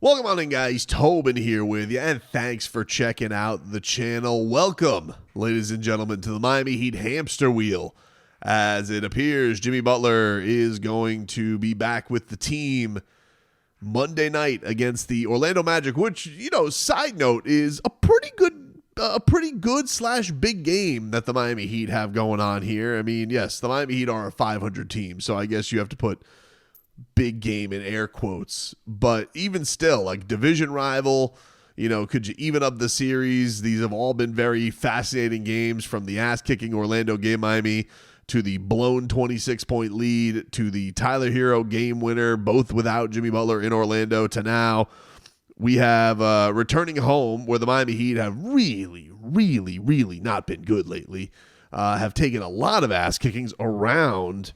Welcome on in, guys. Tobin here with you, and thanks for checking out the channel. Welcome, ladies and gentlemen, to the Miami Heat hamster wheel. As it appears, Jimmy Butler is going to be back with the team Monday night against the Orlando Magic, which, side note, is a pretty good slash big game that the Miami Heat have going on here. I mean, yes, the Miami Heat are a 500 team, so I guess you have to put big game in air quotes, but even still, like, division rival, could you even up the series? These have all been very fascinating games, from the ass-kicking Orlando game Miami to the blown 26-point lead to the Tyler Hero game winner, both without Jimmy Butler in Orlando, to now we have returning home, where the Miami Heat have really not been good lately, have taken a lot of ass kickings around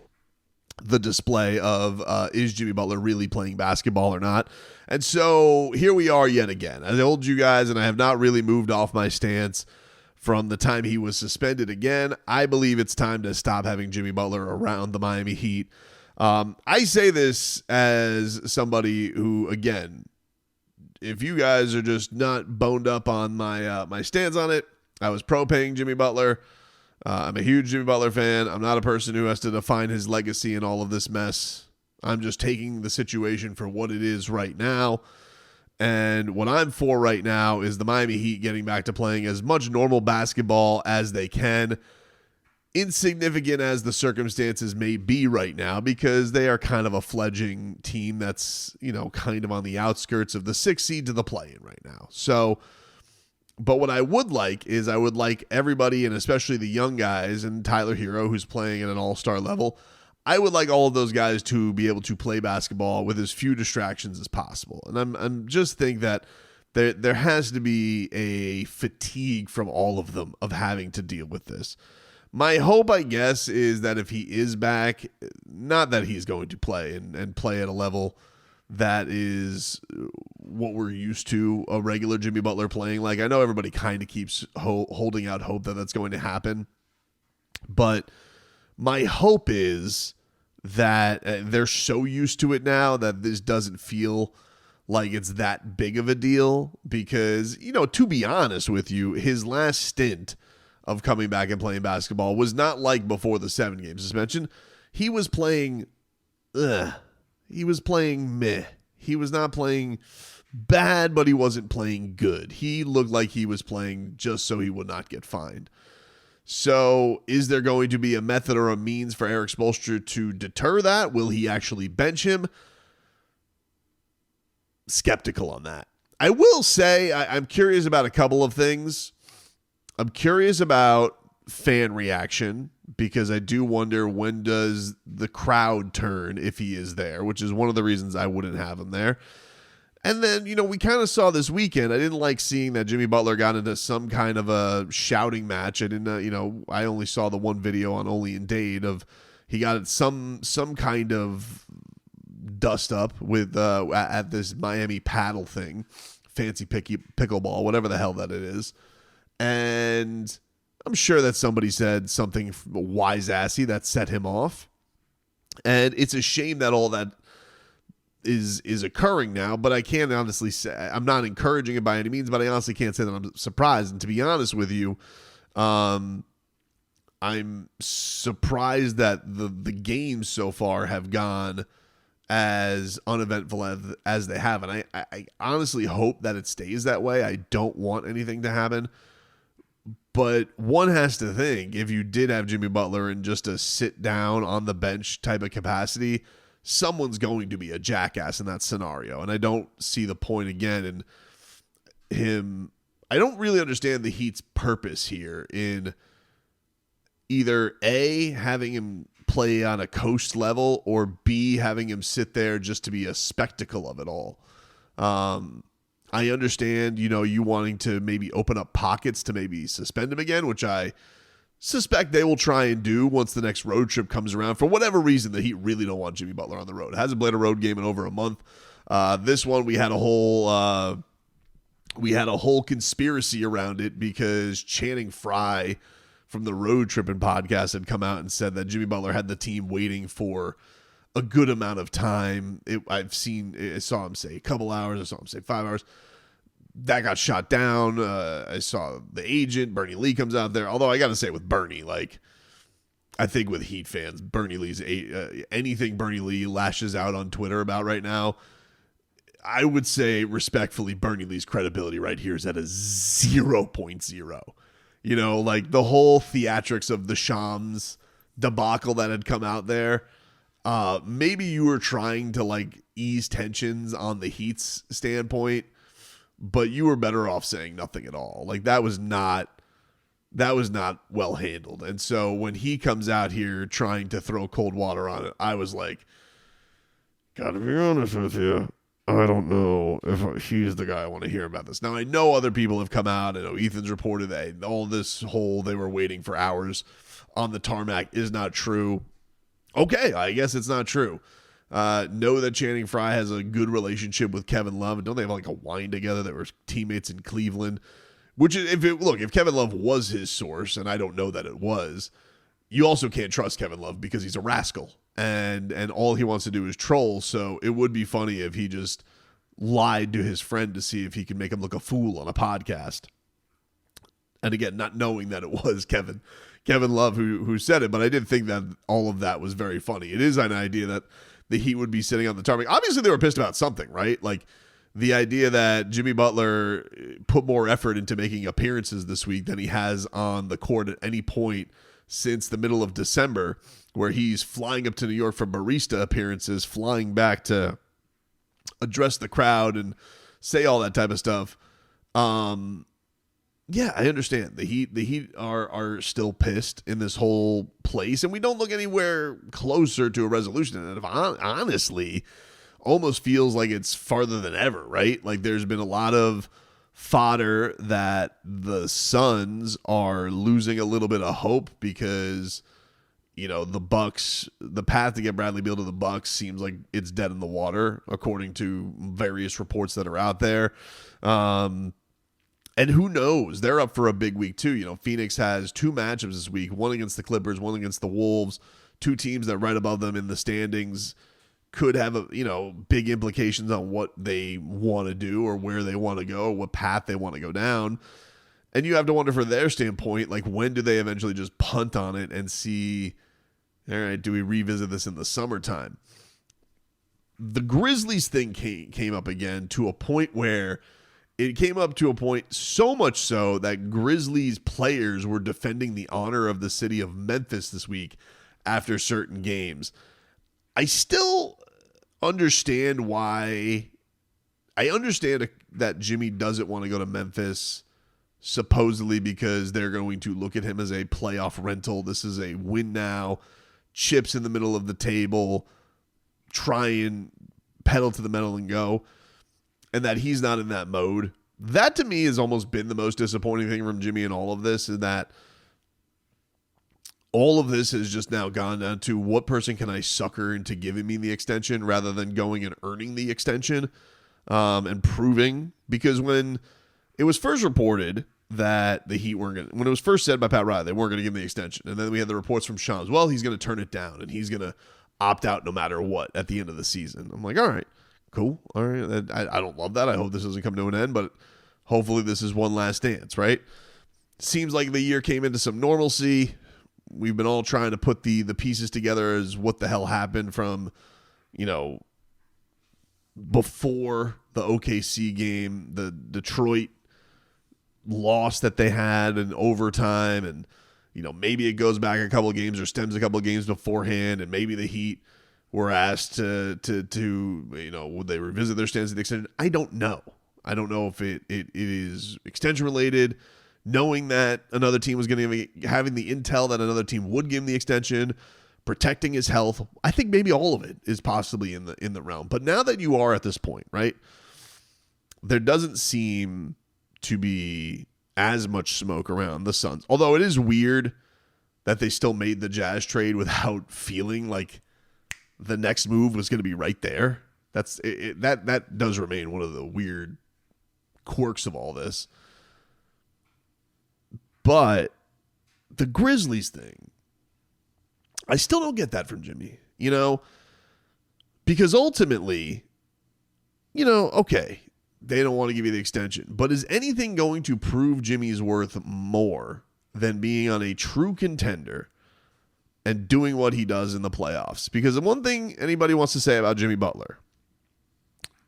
the display of is Jimmy Butler really playing basketball or not. And so here we are yet again. As I told you guys, and I have not really moved off my stance from the time he was suspended again, I believe it's time to stop having Jimmy Butler around the Miami Heat. I say this as somebody who, again, if you guys are just not boned up on my stance on it, I was pro-paying Jimmy Butler. I'm a huge Jimmy Butler fan. I'm not a person who has to define his legacy in all of this mess. I'm just taking the situation for what it is right now. And what I'm for right now is the Miami Heat getting back to playing as much normal basketball as they can, insignificant as the circumstances may be right now, because they are kind of a fledgling team that's, kind of on the outskirts of the 6th seed to the play-in right now. So, but what I would like is I would like everybody, and especially the young guys, and Tyler Hero, who's playing at an all-star level, I would like all of those guys to be able to play basketball with as few distractions as possible. And I'm just think that there has to be a fatigue from all of them of having to deal with this. My hope, I guess, is that if he is back, not that he's going to play and play at a level that is what we're used to a regular Jimmy Butler playing. Like, I know everybody kind of keeps holding out hope that that's going to happen, but my hope is that they're so used to it now that this doesn't feel like it's that big of a deal, because, to be honest with you, his last stint of coming back and playing basketball was not like before the 7-game suspension. He was playing He was playing meh. He was not playing bad, but he wasn't playing good. He looked like he was playing just so he would not get fined. So is there going to be a method or a means for Erik Spoelstra to deter that? Will he actually bench him? Skeptical on that. I will say I'm curious about a couple of things. I'm curious about fan reaction, because I do wonder, when does the crowd turn if he is there, which is one of the reasons I wouldn't have him there. And then, we kind of saw this weekend, I didn't like seeing that Jimmy Butler got into some kind of a shouting match. I didn't, I only saw the one video on Only in Dade of he got some kind of dust up with at this Miami paddle thing, fancy pickleball, whatever the hell that it is. And I'm sure that somebody said something wise-assy that set him off. And it's a shame that all that is occurring now, but I can't honestly say, I'm not encouraging it by any means, but I honestly can't say that I'm surprised. And to be honest with you, I'm surprised that the games so far have gone as uneventful as they have. And I honestly hope that it stays that way. I don't want anything to happen. But one has to think, if you did have Jimmy Butler in just a sit down on the bench type of capacity, someone's going to be a jackass in that scenario. And I don't see the point again in him. I don't really understand the Heat's purpose here in either A, having him play on a coast level, or B, having him sit there just to be a spectacle of it all. I understand, you wanting to maybe open up pockets to maybe suspend him again, which I suspect they will try and do once the next road trip comes around. For whatever reason, the Heat really don't want Jimmy Butler on the road. Hasn't played a road game in over a month. This one, we had a whole conspiracy around it, because Channing Frye from the Road Tripping podcast had come out and said that Jimmy Butler had the team waiting for a good amount of time. I saw him say a couple hours. I saw him say 5 hours. That got shot down. I saw the agent, Bernie Lee, comes out there. Although I got to say with Bernie, like, I think with Heat fans, Bernie Lee's anything Bernie Lee lashes out on Twitter about right now, I would say respectfully, Bernie Lee's credibility right here is at a 0.0. You know, like the whole theatrics of the Shams debacle that had come out there. Maybe you were trying to like ease tensions on the Heat's standpoint, but you were better off saying nothing at all. Like that was not well handled. And so when he comes out here trying to throw cold water on it, I was like, gotta be honest with you, I don't know if he's the guy I want to hear about this. Now, I know other people have come out. I know Ethan's reported that all this whole they were waiting for hours on the tarmac is not true. Okay, I guess it's not true. Know that Channing Frye has a good relationship with Kevin Love. Don't they have like a wine together? They were teammates in Cleveland. Which, if Kevin Love was his source, and I don't know that it was, you also can't trust Kevin Love because he's a rascal. And all he wants to do is troll. So it would be funny if he just lied to his friend to see if he could make him look a fool on a podcast. And again, not knowing that it was Kevin Love who said it, but I did think that all of that was very funny. It is an idea that the Heat would be sitting on the tarmac. Obviously, they were pissed about something, right? Like the idea that Jimmy Butler put more effort into making appearances this week than he has on the court at any point since the middle of December, where he's flying up to New York for barista appearances, flying back to address the crowd and say all that type of stuff. Yeah, I understand. The Heat are still pissed in this whole place, and we don't look anywhere closer to a resolution. And honestly, almost feels like it's farther than ever, right? Like there's been a lot of fodder that the Suns are losing a little bit of hope because, you know, the Bucks, the path to get Bradley Beal to the Bucks seems like it's dead in the water, according to various reports that are out there. And who knows? They're up for a big week too. You know, Phoenix has 2 matchups this week, one against the Clippers, one against the Wolves, 2 teams that are right above them in the standings could have, big implications on what they want to do or where they want to go, what path they want to go down. And you have to wonder from their standpoint, like when do they eventually just punt on it and see, all right, do we revisit this in the summertime? The Grizzlies thing came up again to a point where it came up to a point so much so that Grizzlies players were defending the honor of the city of Memphis this week after certain games. I still understand why. I understand that Jimmy doesn't want to go to Memphis, supposedly because they're going to look at him as a playoff rental. This is a win now, chips in the middle of the table, try and pedal to the metal and go, and that he's not in that mode. That to me has almost been the most disappointing thing from Jimmy in all of this, is that all of this has just now gone down to what person can I sucker into giving me the extension rather than going and earning the extension and proving. Because when it was first reported that the Heat weren't going to, when it was first said by Pat Riley, they weren't going to give him the extension. And then we had the reports from Shams, well, he's going to turn it down and he's going to opt out no matter what at the end of the season. I'm like, all right, cool. All right. I don't love that. I hope this doesn't come to an end, but hopefully this is one last dance, right? Seems like the year came into some normalcy. We've been all trying to put the pieces together as what the hell happened from, before the OKC game, the Detroit loss that they had in overtime, and maybe it goes back a couple of games or stems a couple of games beforehand, and maybe the Heat were asked to would they revisit their stance at the extension? I don't know. I don't know if it is extension related. Knowing that another team was going to having the intel that another team would give him the extension, protecting his health. I think maybe all of it is possibly in the realm. But now that you are at this point, right, there doesn't seem to be as much smoke around the Suns. Although it is weird that they still made the Jazz trade without feeling like the next move was going to be right there. That does remain one of the weird quirks of all this. But the Grizzlies thing, I still don't get that from Jimmy. Because ultimately, okay, they don't want to give you the extension. But is anything going to prove Jimmy's worth more than being on a true contender and doing what he does in the playoffs? Because the one thing anybody wants to say about Jimmy Butler,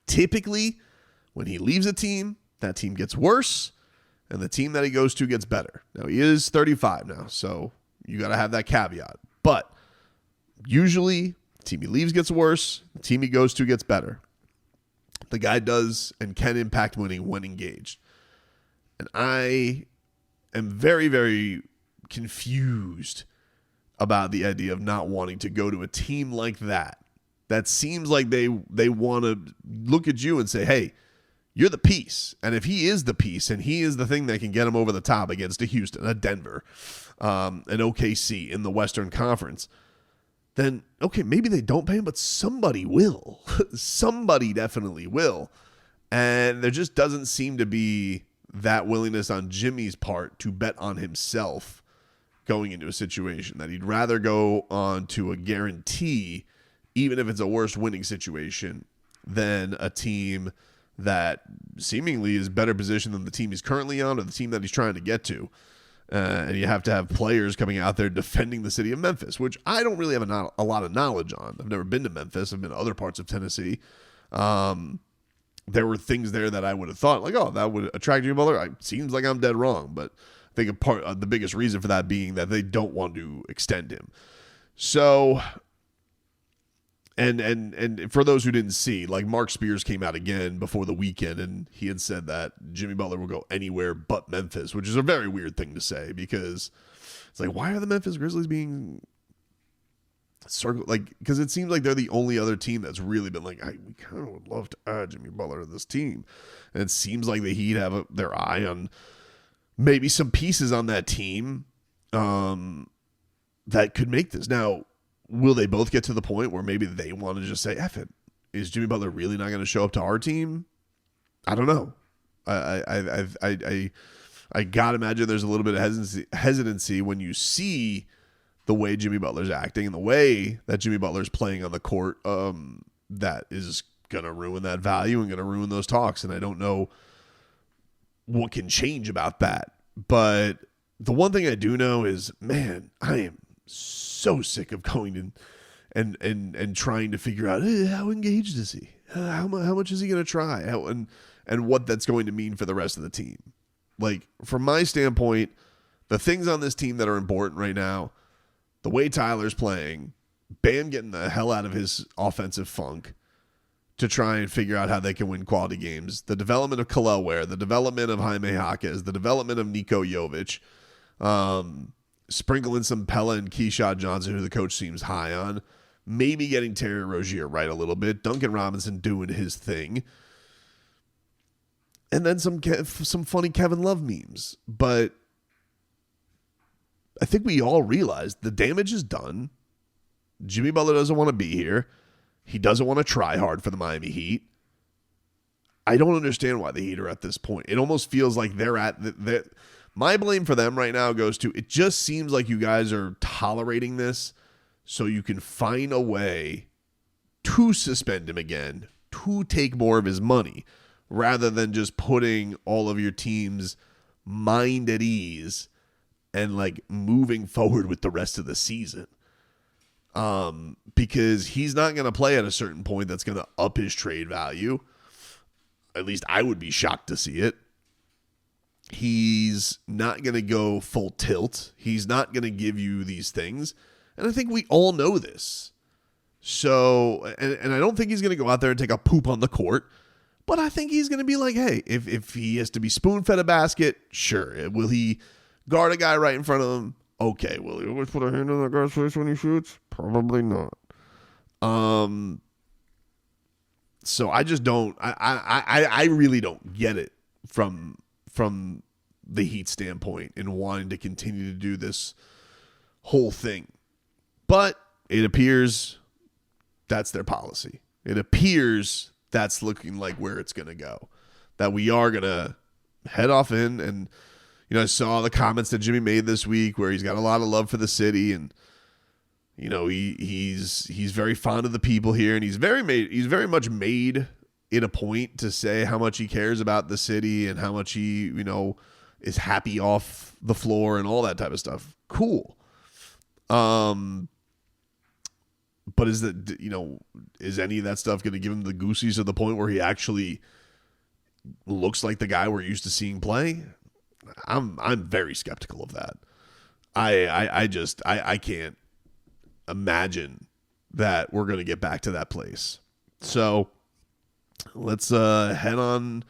typically when he leaves a team, that team gets worse, and the team that he goes to gets better. Now, he is 35 now, so you got to have that caveat. But usually, the team he leaves gets worse, the team he goes to gets better. The guy does and can impact winning when engaged. And I am very, very confused about the idea of not wanting to go to a team like that. That seems like they want to look at you and say, hey, you're the piece. And if he is the piece and he is the thing that can get him over the top against a Houston, a Denver, an OKC in the Western Conference, then, okay, maybe they don't pay him, but somebody will. Somebody definitely will. And there just doesn't seem to be that willingness on Jimmy's part to bet on himself going into a situation that he'd rather go on to a guarantee, even if it's a worse winning situation, than a team that seemingly is better positioned than the team he's currently on or the team that he's trying to get to. And you have to have players coming out there defending the city of Memphis, which I don't really have a lot of knowledge on. I've never been to Memphis. I've been to other parts of Tennessee. There were things there that I would have thought, like, oh, that would attract Jimmy Butler. It seems like I'm dead wrong. But I think the biggest reason for that being that they don't want to extend him. So... And for those who didn't see, like Mark Spears came out again before the weekend, and he had said that Jimmy Butler will go anywhere but Memphis, which is a very weird thing to say because it's like, why are the Memphis Grizzlies being circled? Like, because it seems like they're the only other team that's really been like, we kind of would love to add Jimmy Butler to this team. And it seems like the Heat have their eye on maybe some pieces on that team that could make this. Now, will they both get to the point where maybe they want to just say, F it? Is Jimmy Butler really not going to show up to our team? I don't know. I got to imagine there's a little bit of hesitancy when you see the way Jimmy Butler's acting and the way that Jimmy Butler's playing on the court. That is going to ruin that value and going to ruin those talks. And I don't know what can change about that. But the one thing I do know is, man, I am so sick of going and trying to figure out how engaged is he, how much is he going to try, and what that's going to mean for the rest of the team. Like, from my standpoint, the things on this team that are important right now, the way Tyler's playing, Bam getting the hell out of his offensive funk to try and figure out how they can win quality games, the development of Kel'el Ware, the development of Jaime Jaquez, the development of Niko Jovic, sprinkling some Pella and Keyshawn Johnson, who the coach seems high on. Maybe getting Terry Rozier right a little bit. Duncan Robinson doing his thing. And then some funny Kevin Love memes. But I think we all realize the damage is done. Jimmy Butler doesn't want to be here. He doesn't want to try hard for the Miami Heat. I don't understand why the Heat are at this point. It almost feels like they're at my blame for them right now goes to, it just seems like you guys are tolerating this so you can find a way to suspend him again, to take more of his money, rather than just putting all of your team's mind at ease and like moving forward with the rest of the season. Because he's not going to play at a certain point that's going to up his trade value. At least I would be shocked to see it. He's not going to go full tilt. He's not going to give you these things. And I think we all know this. So, and I don't think he's going to go out there and take a poop on the court. But I think he's going to be like, hey, if he has to be spoon-fed a basket, sure. Will he guard a guy right in front of him? Okay. Will he always put a hand on that guy's face when he shoots? Probably not. So I just don't. I really don't get it from the Heat standpoint in wanting to continue to do this whole thing. But it appears that's their policy. It appears that's looking like where it's going to go. That we are going to head off in. And, I saw the comments that Jimmy made this week where he's got a lot of love for the city. And, he's very fond of the people here, and he's very much made it a point to say how much he cares about the city and how much he, is happy off the floor and all that type of stuff. Cool. But is any of that stuff going to give him the goosies to the point where he actually looks like the guy we're used to seeing play? I'm very skeptical of that. I can't imagine that we're going to get back to that place. So let's head on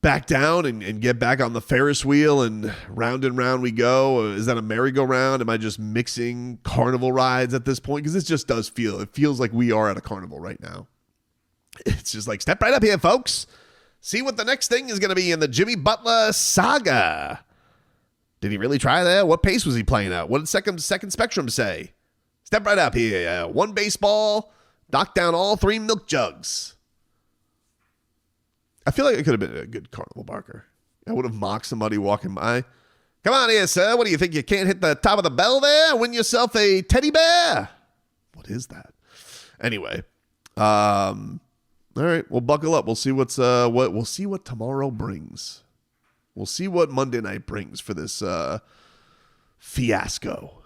back down and get back on the Ferris wheel, and round we go. Is that a merry-go-round? Am I just mixing carnival rides at this point? Because this just does feels like we are at a carnival right now. It's just like, step right up here, folks. See what the next thing is going to be in the Jimmy Butler saga. Did he really try that? What pace was he playing at? What did second spectrum say? Step right up here. One baseball, knock down all 3 milk jugs. I feel like it could have been a good carnival barker. I would have mocked somebody walking by. Come on here, sir. What do you think? You can't hit the top of the bell there? Win yourself a teddy bear? What is that? Anyway, all right. We'll buckle up. We'll see we'll see what tomorrow brings. We'll see what Monday night brings for this fiasco.